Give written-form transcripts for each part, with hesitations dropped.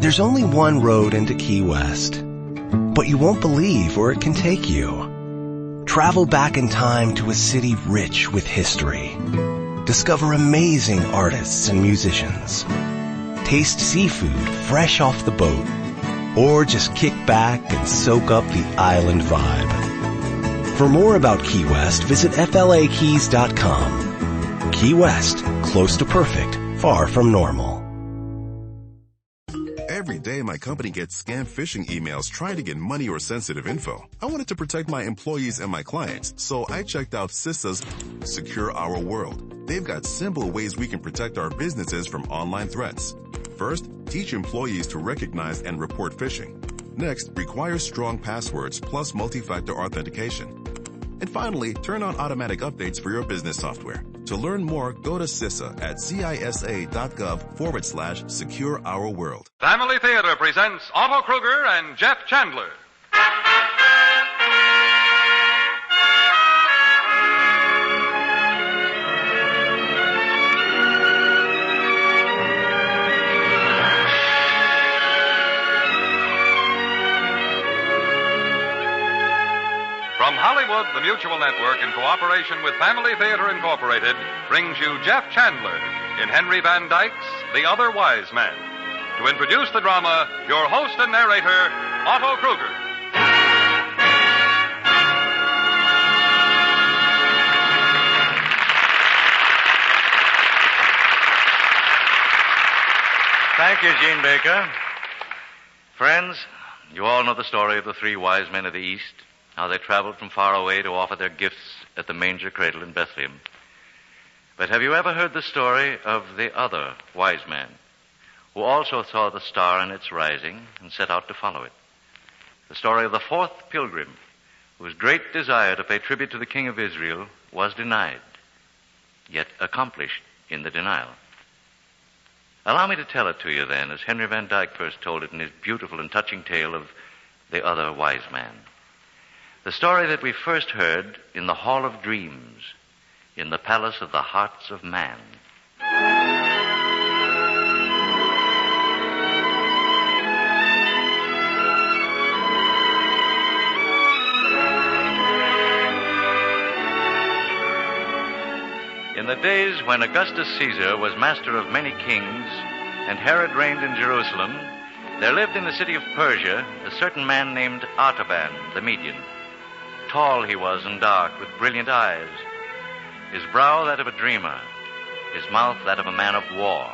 There's only one road into Key West, but you won't believe where it can take you. Travel back in time to a city rich with history. Discover amazing artists and musicians. Taste seafood fresh off the boat. Or just kick back and soak up the island vibe. For more about Key West, visit flakeys.com. Key West, close to perfect, far from normal. Every day, my company gets scam phishing emails trying to get money or sensitive info. I wanted to protect my employees and my clients, so I checked out CISA's Secure Our World. They've got simple ways we can protect our businesses from online threats. First, teach employees to recognize and report phishing. Next, require strong passwords plus multi-factor authentication. And finally, turn on automatic updates for your business software. To learn more, go to CISA at cisa.gov/Secure Our World. Family Theater presents Otto Kruger and Jeff Chandler. From Hollywood, the Mutual Network, in cooperation with Family Theater Incorporated, brings you Jeff Chandler in Henry Van Dyke's The Other Wise Man. To introduce the drama, your host and narrator, Otto Kruger. Thank you, Gene Baker. Friends, you all know the story of the three wise men of the East, how they traveled from far away to offer their gifts at the manger cradle in Bethlehem. But have you ever heard the story of the other wise man, who also saw the star in its rising and set out to follow it? The story of the fourth pilgrim, whose great desire to pay tribute to the King of Israel was denied, yet accomplished in the denial. Allow me to tell it to you then, as Henry Van Dyke first told it in his beautiful and touching tale of the other wise man. The story that we first heard in the Hall of Dreams, in the Palace of the Hearts of Man. In the days when Augustus Caesar was master of many kings and Herod reigned in Jerusalem, there lived in the city of Persia a certain man named Artaban the Median. Tall he was and dark, with brilliant eyes, his brow that of a dreamer, his mouth that of a man of war.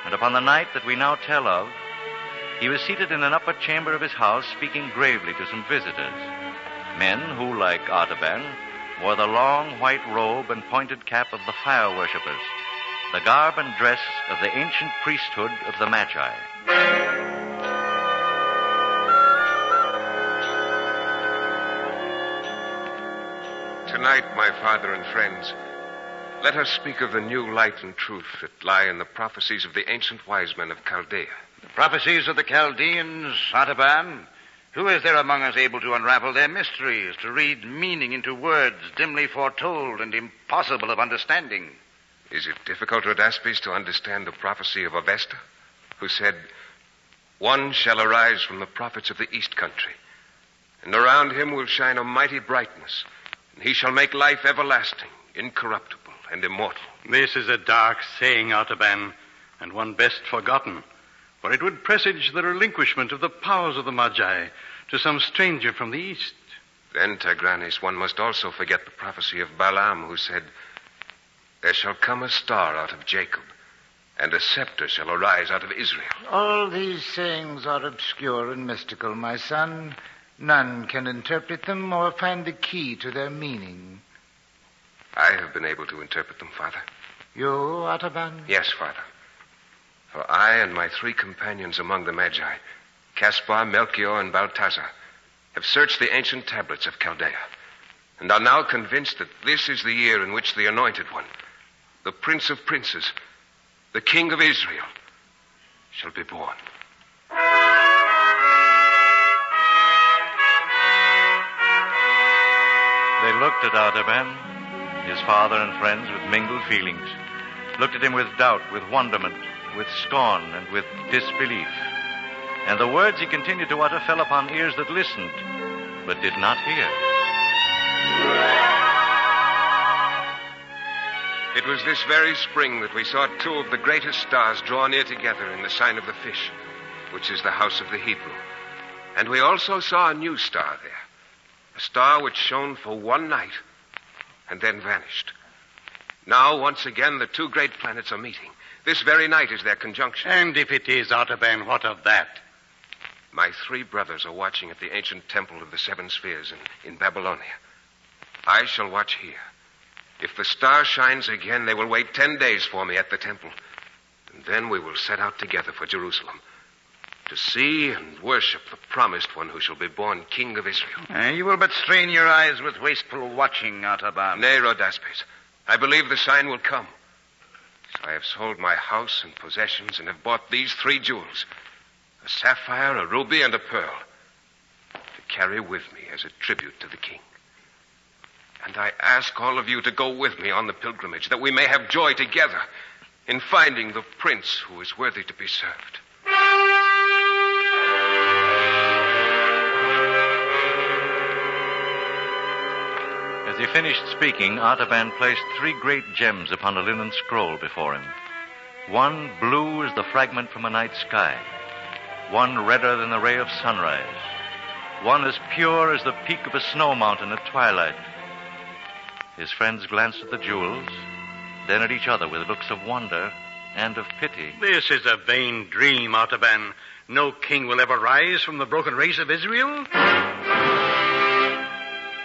And upon the night that we now tell of, he was seated in an upper chamber of his house, speaking gravely to some visitors, men who, like Artaban, wore the long white robe and pointed cap of the fire worshippers, the garb and dress of the ancient priesthood of the Magi. Tonight, my father and friends, let us speak of the new light and truth that lie in the prophecies of the ancient wise men of Chaldea. The prophecies of the Chaldeans, Artaban? Who is there among us able to unravel their mysteries, to read meaning into words dimly foretold and impossible of understanding? Is it difficult, Rhodaspes, to understand the prophecy of Avesta, who said, "One shall arise from the prophets of the east country, and around him will shine a mighty brightness, and he shall make life everlasting, incorruptible, and immortal"? This is a dark saying, Artaban, and one best forgotten, for it would presage the relinquishment of the powers of the Magi to some stranger from the east. Then, Tigranes, one must also forget the prophecy of Balaam, who said, "There shall come a star out of Jacob, and a scepter shall arise out of Israel." All these sayings are obscure and mystical, my son. None can interpret them or find the key to their meaning. I have been able to interpret them, Father. You, Artaban? Yes, Father. For I and my three companions among the Magi, Caspar, Melchior, and Balthazar, have searched the ancient tablets of Chaldea, and are now convinced that this is the year in which the Anointed One, the Prince of Princes, the King of Israel, shall be born. They looked at Artaban, his father and friends, with mingled feelings, looked at him with doubt, with wonderment, with scorn, and with disbelief. and the words he continued to utter fell upon ears that listened, but did not hear. It was this very spring that we saw two of the greatest stars draw near together in the sign of the fish, which is the house of the Hebrew. And we also saw a new star there, a star which shone for one night and then vanished. Now, once again, the two great planets are meeting. This very night is their conjunction. And if it is, Artaban, what of that? My three brothers are watching at the ancient temple of the seven spheres in Babylonia. I shall watch here. If the star shines again, they will wait 10 days for me at the temple. And then we will set out together for Jerusalem to see and worship the promised one who shall be born King of Israel. You will but strain your eyes with wasteful watching, Artaban. Nay, Rhodaspes. I believe the sign will come. So I have sold my house and possessions and have bought these three jewels, a sapphire, a ruby, and a pearl, to carry with me as a tribute to the king. And I ask all of you to go with me on the pilgrimage, that we may have joy together in finding the prince who is worthy to be served. As he finished speaking, Artaban placed three great gems upon a linen scroll before him. One blue as the fragment from a night sky. One redder than the ray of sunrise. One as pure as the peak of a snow mountain at twilight. His friends glanced at the jewels, then at each other with looks of wonder and of pity. This is a vain dream, Artaban. No king will ever rise from the broken race of Israel.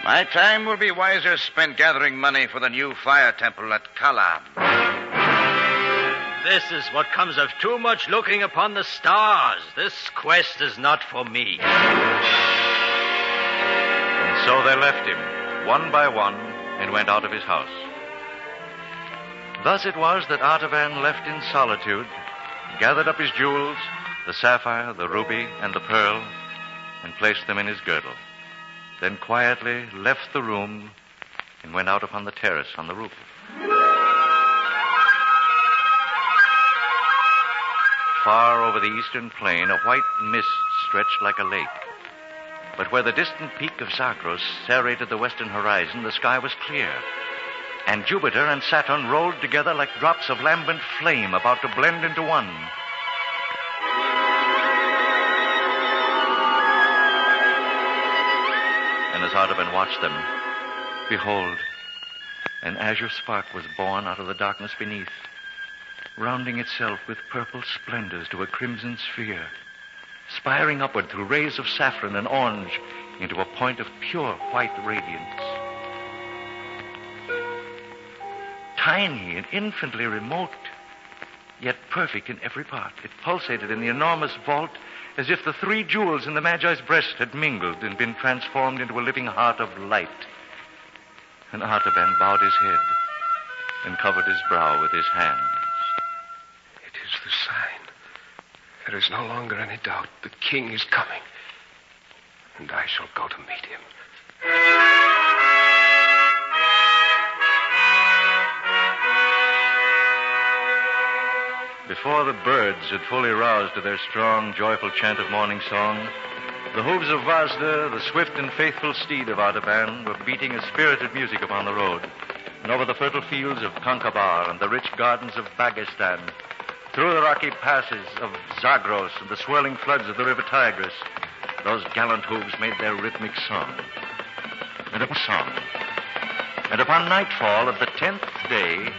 My time will be wiser spent gathering money for the new fire temple at Kalam. This is what comes of too much looking upon the stars. This quest is not for me. And so they left him, one by one, and went out of his house. Thus it was that Artaban left in solitude, gathered up his jewels, the sapphire, the ruby, and the pearl, and placed them in his girdle. Then quietly left the room and went out upon the terrace on the roof. Far over the eastern plain, a white mist stretched like a lake. But where the distant peak of Zagros serrated the western horizon, the sky was clear. And Jupiter and Saturn rolled together like drops of lambent flame about to blend into one. And as Artaban watched them, behold, an azure spark was born out of the darkness beneath, rounding itself with purple splendors to a crimson sphere, spiring upward through rays of saffron and orange into a point of pure white radiance. Tiny and infinitely remote, yet perfect in every part, it pulsated in the enormous vault as if the three jewels in the Magi's breast had mingled and been transformed into a living heart of light. And Artaban bowed his head and covered his brow with his hands. It is the sign. There is no longer any doubt. The king is coming, and I shall go to meet him. Before the birds had fully roused to their strong, joyful chant of morning song, the hooves of Vazda, the swift and faithful steed of Artaban, were beating a spirited music upon the road, and over the fertile fields of Kankabar and the rich gardens of Bagistan, through the rocky passes of Zagros and the swirling floods of the river Tigris, those gallant hooves made their rhythmic song. And upon nightfall of the 10th day,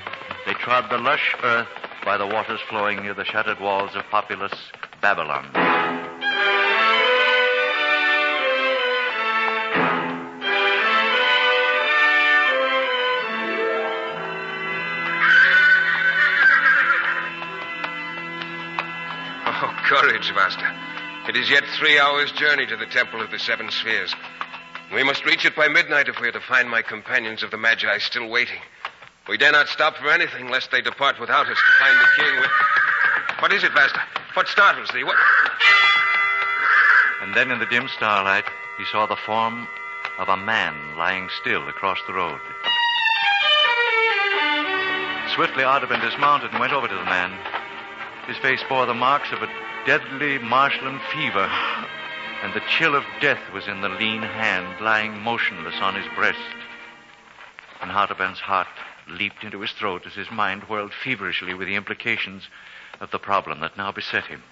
they trod the lush earth by the waters flowing near the shattered walls of populous Babylon. Oh, courage, Vasta. It is yet 3 hours' journey to the Temple of the Seven Spheres. We must reach it by midnight if we are to find my companions of the Magi still waiting. We dare not stop for anything lest they depart without us to find the king with... What is it, Vasta? What startles thee? What... And then in the dim starlight, he saw the form of a man lying still across the road. Swiftly, Artaban dismounted and went over to the man. His face bore the marks of a deadly Marshland fever, and the chill of death was in the lean hand lying motionless on his breast. And Artaban's heart leaped into his throat as his mind whirled feverishly with the implications of the problem that now beset him.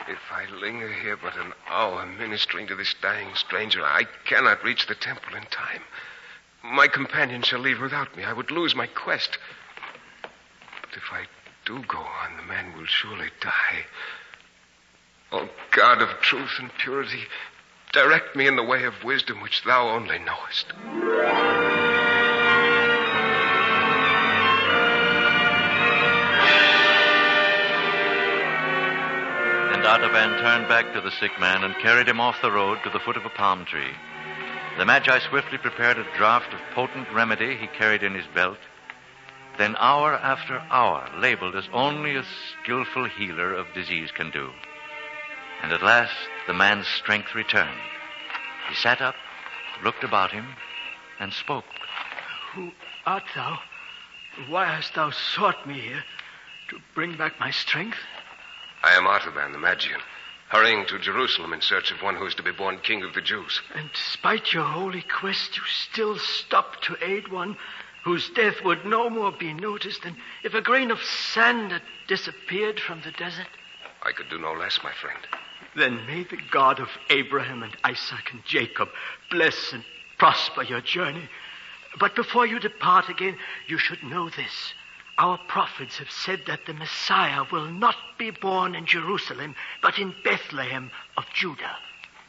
If I linger here but an hour ministering to this dying stranger, I cannot reach the temple in time. My companion shall leave without me. I would lose my quest. But if I do go on, the man will surely die. O God of truth and purity, direct me in the way of wisdom which thou only knowest. And Artaban turned back to the sick man and carried him off the road to the foot of a palm tree. The Magi swiftly prepared a draught of potent remedy he carried in his belt. Then hour after hour labeled as only a skillful healer of disease can do. And at last the man's strength returned. He sat up, looked about him, and spoke. Who art thou? Why hast thou sought me here? To bring back my strength? I am Artaban, the Magian, hurrying to Jerusalem in search of one who is to be born king of the Jews. And despite your holy quest, you still stop to aid one whose death would no more be noticed than if a grain of sand had disappeared from the desert? I could do no less, my friend. Then may the God of Abraham and Isaac and Jacob bless and prosper your journey. But before you depart again, you should know this. Our prophets have said that the Messiah will not be born in Jerusalem, but in Bethlehem of Judah.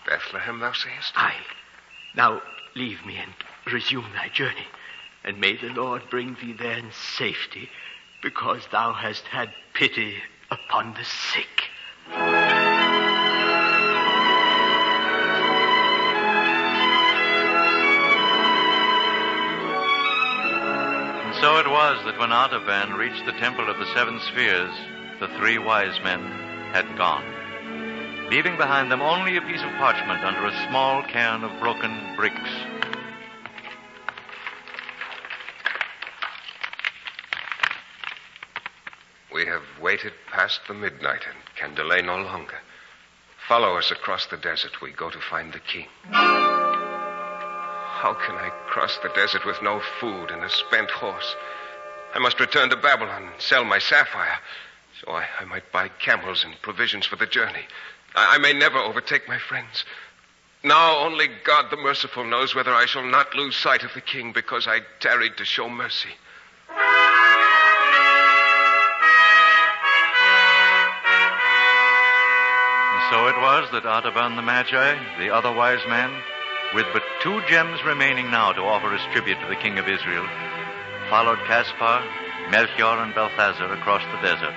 Bethlehem, thou sayest? Aye. Now leave me and resume thy journey, and may the Lord bring thee there in safety, because thou hast had pity upon the sick. So it was that when Artaban reached the Temple of the Seven Spheres, the three wise men had gone, leaving behind them only a piece of parchment under a small cairn of broken bricks. We have waited past the midnight and can delay no longer. Follow us across the desert. We go to find the king. How can I cross the desert with no food and a spent horse? I must return to Babylon and sell my sapphire, so I might buy camels and provisions for the journey. I may never overtake my friends. Now only God the Merciful knows whether I shall not lose sight of the king because I tarried to show mercy. And so it was that Artaban the Magi, the other wise man, with but 2 gems remaining now to offer as tribute to the king of Israel, followed Caspar, Melchior, and Balthazar across the desert.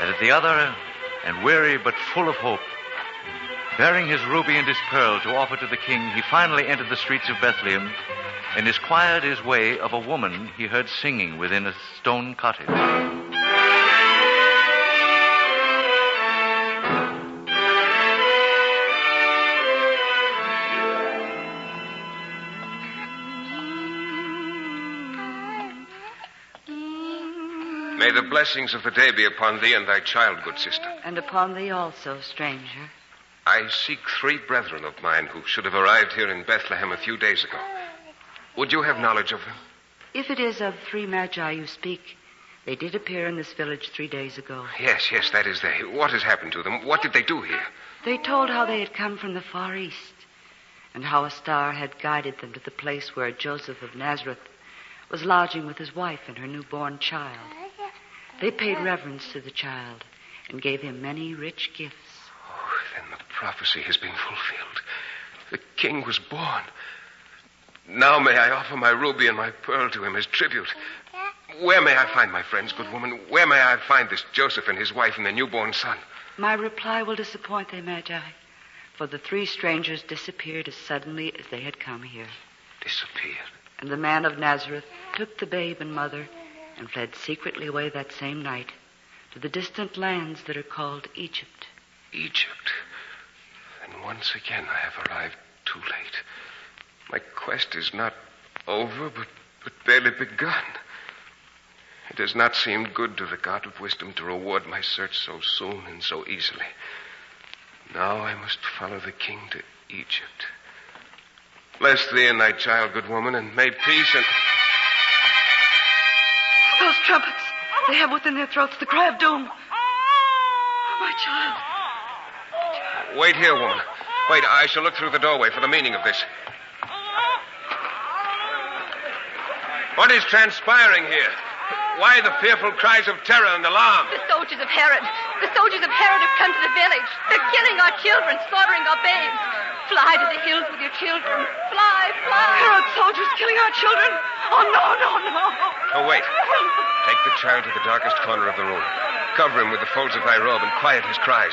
And at the other, and weary but full of hope, bearing his ruby and his pearl to offer to the king, he finally entered the streets of Bethlehem and inquired his way of a woman he heard singing within a stone cottage. May the blessings of the day be upon thee and thy child, good sister. And upon thee also, stranger. I seek 3 brethren of mine who should have arrived here in Bethlehem a few days ago. Would you have knowledge of them? If it is of 3 Magi you speak, they did appear in this village 3 days ago. Yes, that is they. What has happened to them? What did they do here? They told how they had come from the Far East, and how a star had guided them to the place where Joseph of Nazareth was lodging with his wife and her newborn child. They paid reverence to the child and gave him many rich gifts. Oh, then the prophecy has been fulfilled. The king was born. Now may I offer my ruby and my pearl to him as tribute. Where may I find my friends, good woman? Where may I find this Joseph and his wife and their newborn son? My reply will disappoint thee, Magi, for the 3 strangers disappeared as suddenly as they had come here. Disappeared? And the man of Nazareth took the babe and mother and fled secretly away that same night to the distant lands that are called Egypt. Egypt? Then once again I have arrived too late. My quest is not over, but barely begun. does not seem good to the God of wisdom to reward my search so soon and so easily. Now I must follow the king to Egypt. Bless thee and thy child, good woman, and may peace and... Those trumpets, they have within their throats the cry of doom. Oh, my child. Wait here, woman. Wait, I shall look through the doorway for the meaning of this. What is transpiring here? Why the fearful cries of terror and alarm? The soldiers of Herod. The soldiers of Herod have come to the village. They're killing our children, slaughtering our babes. Fly to the hills with your children. Fly, fly. Herod soldiers killing our children. Oh, no, no, no. Oh, wait. Take the child to the darkest corner of the room. Cover him with the folds of thy robe and quiet his cries.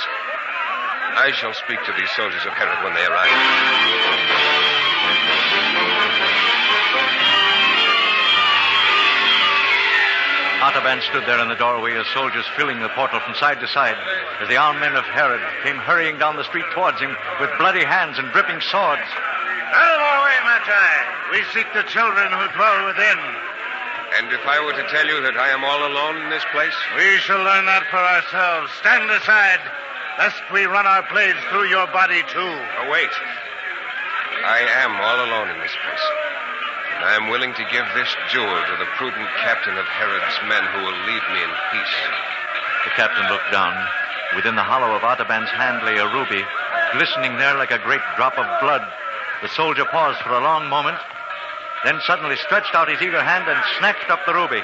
I shall speak to these soldiers of Herod when they arrive. Artaban stood there in the doorway as soldiers filling the portal from side to side as the armed men of Herod came hurrying down the street towards him with bloody hands and dripping swords. Out of our way, Magi. We seek the children who dwell within. And if I were to tell you that I am all alone in this place? We shall learn that for ourselves. Stand aside, lest we run our blades through your body, too. Oh, wait. I am all alone in this place. And I am willing to give this jewel to the prudent captain of Herod's men who will leave me in peace. The captain looked down. Within the hollow of Artaban's hand lay a ruby, glistening there like a great drop of blood. The soldier paused for a long moment, then suddenly stretched out his eager hand and snatched up the ruby.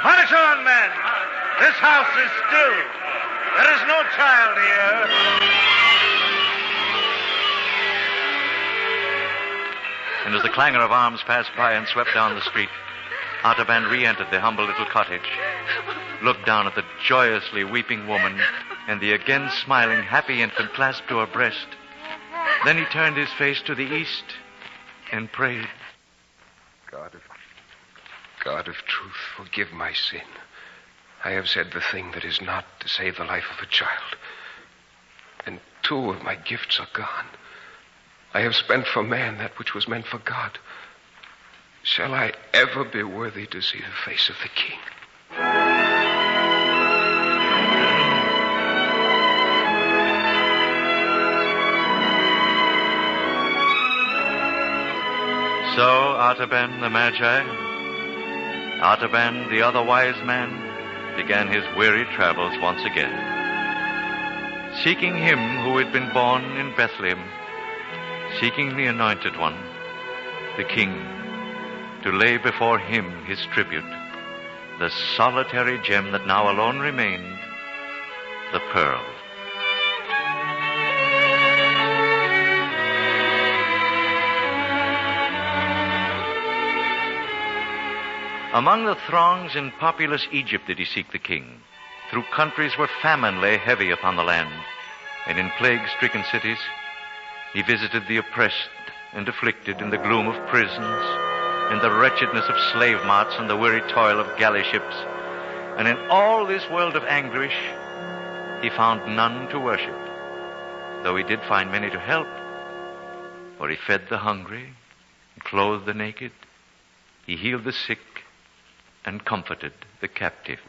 March on, men! This house is still. There is no child here. And as the clangor of arms passed by and swept down the street, Artaban re-entered the humble little cottage, looked down at the joyously weeping woman and the again smiling, happy infant clasped to her breast. Then he turned his face to the east and prayed. God of truth, forgive my sin. I have said the thing that is not to save the life of a child. And 2 of my gifts are gone. I have spent for man that which was meant for God. Shall I ever be worthy to see the face of the king? So Artaban the Magi, Artaban the other wise man, began his weary travels once again, seeking him who had been born in Bethlehem, seeking the Anointed One, the King, to lay before him his tribute, the solitary gem that now alone remained, the pearl. Among the throngs in populous Egypt did he seek the king, through countries where famine lay heavy upon the land, and in plague-stricken cities he visited the oppressed and afflicted in the gloom of prisons, in the wretchedness of slave marts and the weary toil of galley ships. And in all this world of anguish, he found none to worship, though he did find many to help. For he fed the hungry, and clothed the naked, he healed the sick, and comforted the captive.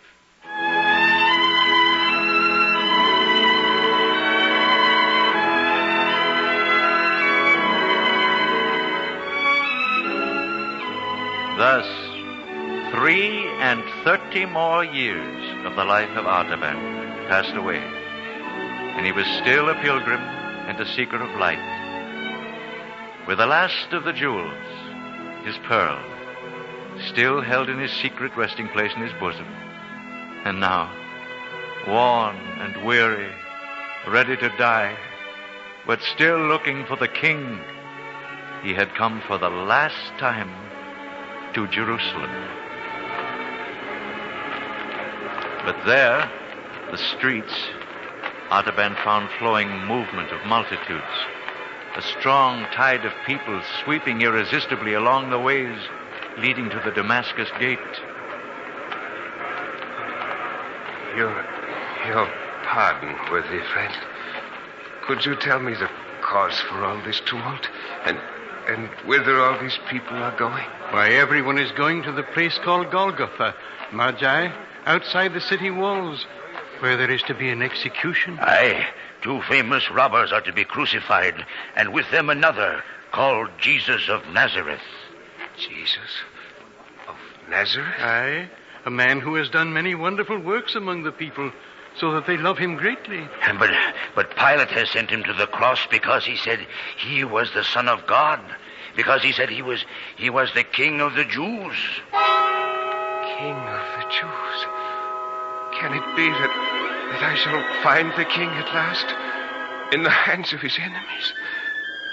Thus, 33 more years of the life of Artaban passed away, and he was still a pilgrim and a seeker of light. With the last of the jewels, his pearl, still held in his secret resting place in his bosom, and now, worn and weary, ready to die, but still looking for the king, he had come for the last time to Jerusalem. But there, the streets, Artaban found flowing movement of multitudes, a strong tide of people sweeping irresistibly along the ways leading to the Damascus gate. Your pardon, worthy friend. Could you tell me the cause for all this tumult? And whither all these people are going? Why, everyone is going to the place called Golgotha, Magi, outside the city walls, where there is to be an execution. Aye, 2 famous robbers are to be crucified, and with them another called Jesus of Nazareth. Jesus of Nazareth? Aye, a man who has done many wonderful works among the people, so that they love him greatly. But Pilate has sent him to the cross because he said he was the Son of God. Because he said he was the King of the Jews. King of the Jews? Can it be that I shall find the king at last in the hands of his enemies,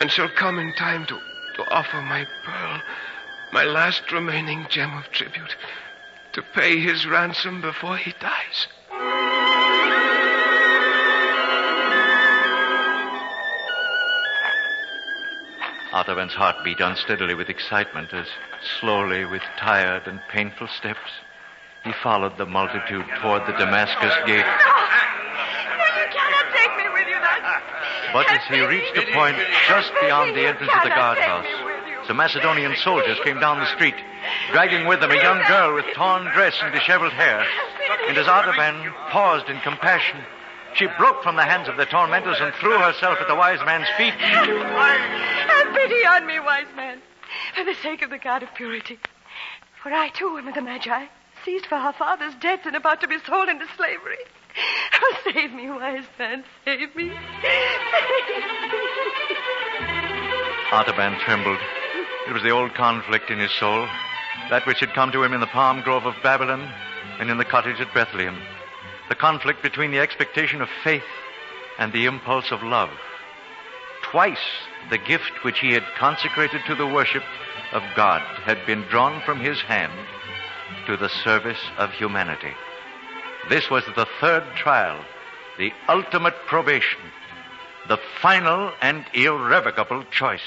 and shall come in time to offer my pearl, my last remaining gem of tribute, to pay his ransom before he dies? Artaban's heart beat unsteadily with excitement as, slowly, with tired and painful steps, he followed the multitude toward the Damascus gate. No, you cannot take me with you. But as he reached a point just beyond the entrance of the guardhouse, some Macedonian soldiers came down the street, dragging with them a young girl with torn dress and disheveled hair. And as Artaban paused in compassion, she broke from the hands of the tormentors and threw herself at the wise man's feet. Have pity on me, wise man, for the sake of the God of purity. For I, too, am of the Magi, seized for our father's debts and about to be sold into slavery. Oh, save me, wise man, save me. Artaban trembled. It was the old conflict in his soul, that which had come to him in the palm grove of Babylon and in the cottage at Bethlehem. The conflict between the expectation of faith and the impulse of love. Twice the gift which he had consecrated to the worship of God had been drawn from his hand to the service of humanity. This was the third trial, the ultimate probation, the final and irrevocable choice.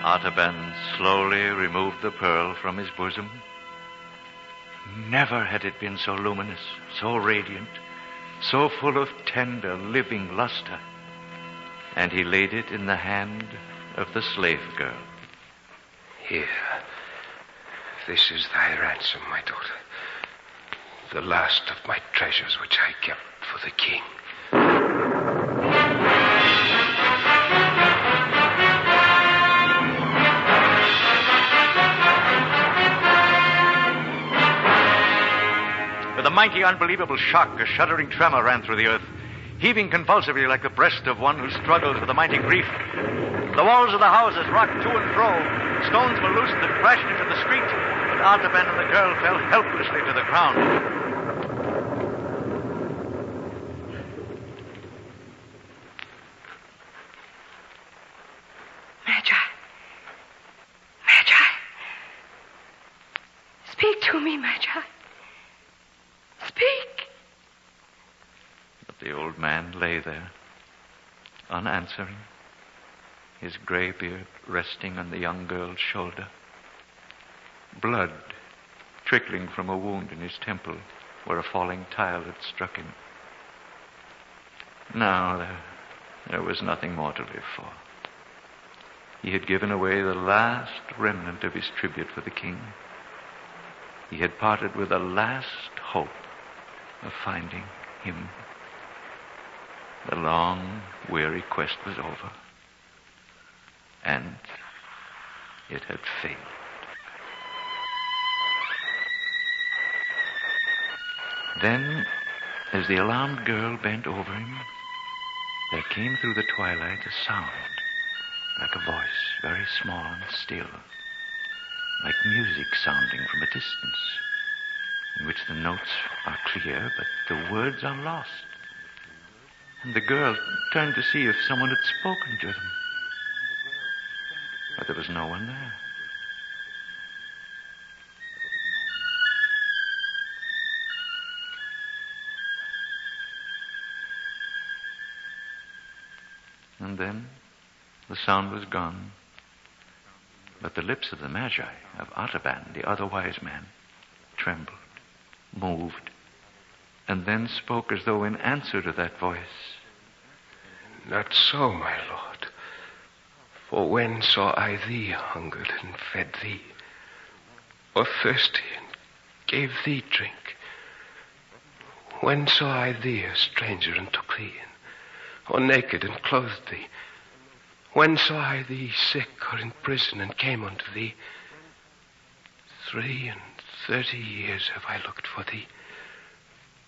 Artaban slowly removed the pearl from his bosom. Never had it been so luminous, so radiant, so full of tender, living luster. And he laid it in the hand of the slave girl. Here. This is thy ransom, my daughter. The last of my treasures which I kept for the king. With a mighty, unbelievable shock, a shuddering tremor ran through the earth, heaving convulsively like the breast of one who struggles with a mighty grief. The walls of the houses rocked to and fro. Stones were loosened and crashed into the street, but Artaban and the girl fell helplessly to the ground. Magi. Magi. Speak to me, Magi. Speak. But the old man lay there, unanswering, his gray beard resting on the young girl's shoulder. Blood trickling from a wound in his temple where a falling tile had struck him. Now there was nothing more to live for. He had given away the last remnant of his tribute for the king. He had parted with the last hope of finding him. The long, weary quest was over. And it had failed. Then, as the alarmed girl bent over him, there came through the twilight a sound, like a voice, very small and still, like music sounding from a distance, in which the notes are clear, but the words are lost. And the girl turned to see if someone had spoken to them. But there was no one there. And then the sound was gone. But the lips of the Magi, of Artaban, the other wise man, trembled, moved, and then spoke as though in answer to that voice. Not so, my lord. For when saw I thee hungered and fed thee, or thirsty and gave thee drink? When saw I thee a stranger and took thee in, or naked and clothed thee? When saw I thee sick or in prison and came unto thee? 33 years have I looked for thee,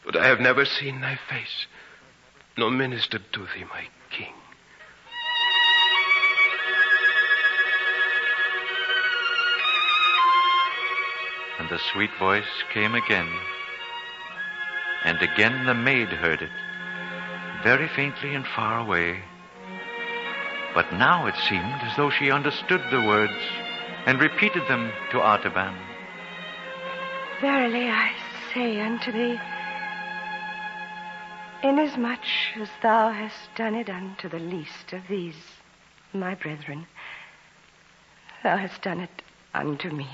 but I have never seen thy face, nor ministered to thee, my king. And the sweet voice came again. And again the maid heard it, very faintly and far away. But now it seemed as though she understood the words and repeated them to Artaban. Verily I say unto thee, inasmuch as thou hast done it unto the least of these, my brethren, thou hast done it unto me.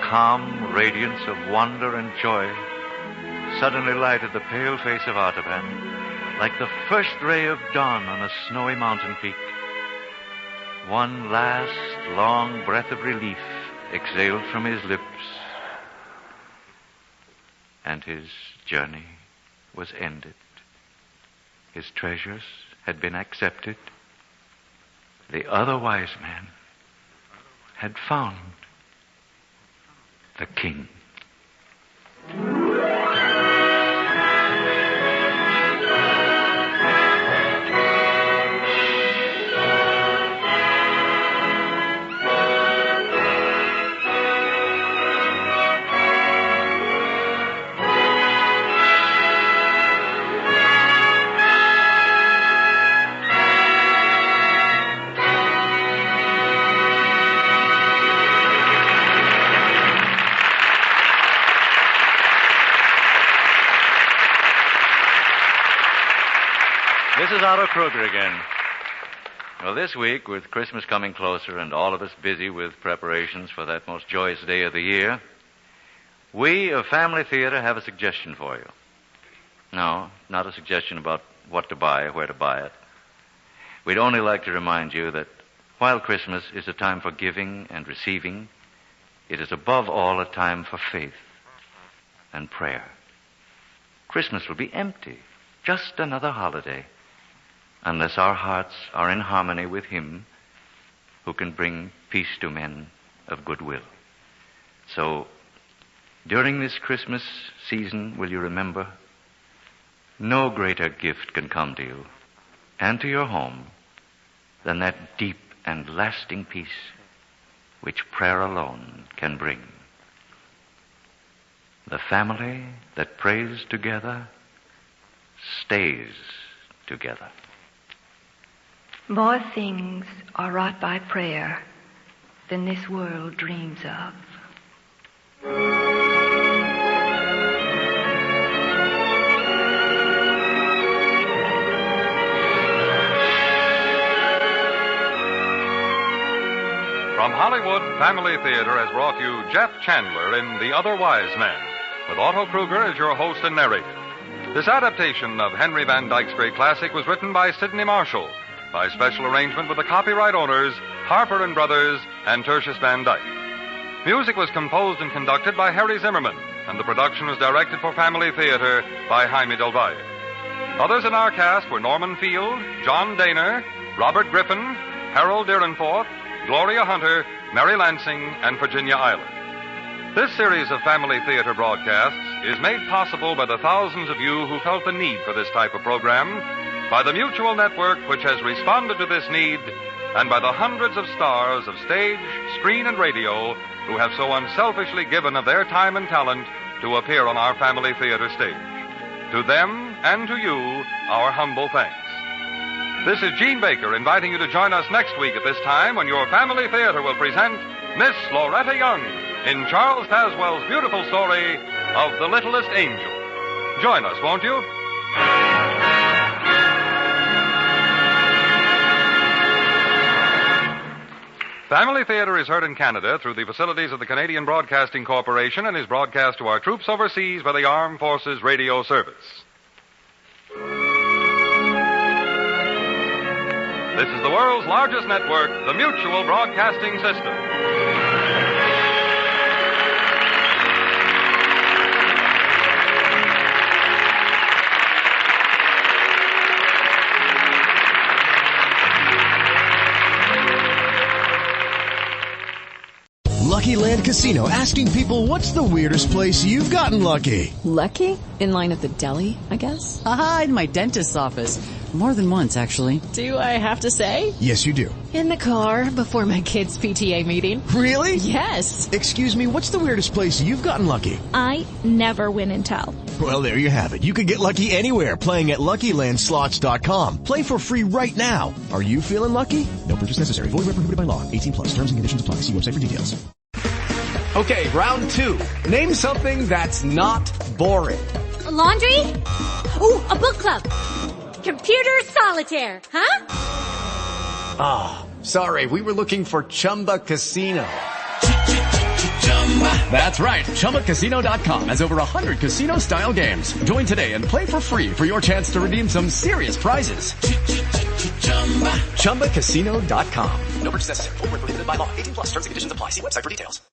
Calm radiance of wonder and joy suddenly lighted the pale face of Artaban, like the first ray of dawn on a snowy mountain peak. One last long breath of relief exhaled from his lips, and his journey was ended. His treasures had been accepted. The other wise man had found the king. This is Otto Kruger again. Well, this week, with Christmas coming closer and all of us busy with preparations for that most joyous day of the year, we of Family Theater have a suggestion for you. No, not a suggestion about what to buy or where to buy it. We'd only like to remind you that while Christmas is a time for giving and receiving, it is above all a time for faith and prayer. Christmas will be empty, just another holiday, unless our hearts are in harmony with Him who can bring peace to men of good will. So, during this Christmas season, will you remember, no greater gift can come to you and to your home than that deep and lasting peace which prayer alone can bring. The family that prays together stays together. More things are wrought by prayer than this world dreams of. From Hollywood, Family Theater has brought you Jeff Chandler in The Other Wise Man, with Otto Kruger as your host and narrator. This adaptation of Henry Van Dyke's great classic was written by Sidney Marshall, by special arrangement with the copyright owners, Harper & Brothers and Tertius Van Dyke. Music was composed and conducted by Harry Zimmerman, and the production was directed for Family Theater by Jaime Del Valle. Others in our cast were Norman Field, John Daner, Robert Griffin, Harold Deerenforth, Gloria Hunter, Mary Lansing, and Virginia Island. This series of Family Theater broadcasts is made possible by the thousands of you who felt the need for this type of program, by the Mutual Network, which has responded to this need, and by the hundreds of stars of stage, screen, and radio who have so unselfishly given of their time and talent to appear on our Family Theater stage. To them and to you, our humble thanks. This is Gene Baker inviting you to join us next week at this time when your Family Theater will present Miss Loretta Young in Charles Tazwell's beautiful story of The Littlest Angel. Join us, won't you? Family Theater is heard in Canada through the facilities of the Canadian Broadcasting Corporation and is broadcast to our troops overseas by the Armed Forces Radio Service. This is the world's largest network, the Mutual Broadcasting System. Lucky Land Casino, asking people, what's the weirdest place you've gotten lucky? Lucky? In line at the deli, I guess? Aha, in my dentist's office. More than once, actually. Do I have to say? Yes, you do. In the car before my kids' PTA meeting. Really? Yes. Excuse me, what's the weirdest place you've gotten lucky? I never win and tell. Well, there you have it. You can get lucky anywhere, playing at LuckyLandSlots.com. Play for free right now. Are you feeling lucky? No purchase necessary. Void where prohibited by law. 18+. Terms and conditions apply. See website for details. Okay, round two. Name something that's not boring. A laundry? Ooh, a book club. Computer solitaire, huh? Ah, sorry, we were looking for Chumba Casino. That's right, ChumbaCasino.com has over 100 casino-style games. Join today and play for free for your chance to redeem some serious prizes. ChumbaCasino.com. No purchase necessary. Void where prohibited by law. 18+. Terms and conditions apply. See website for details.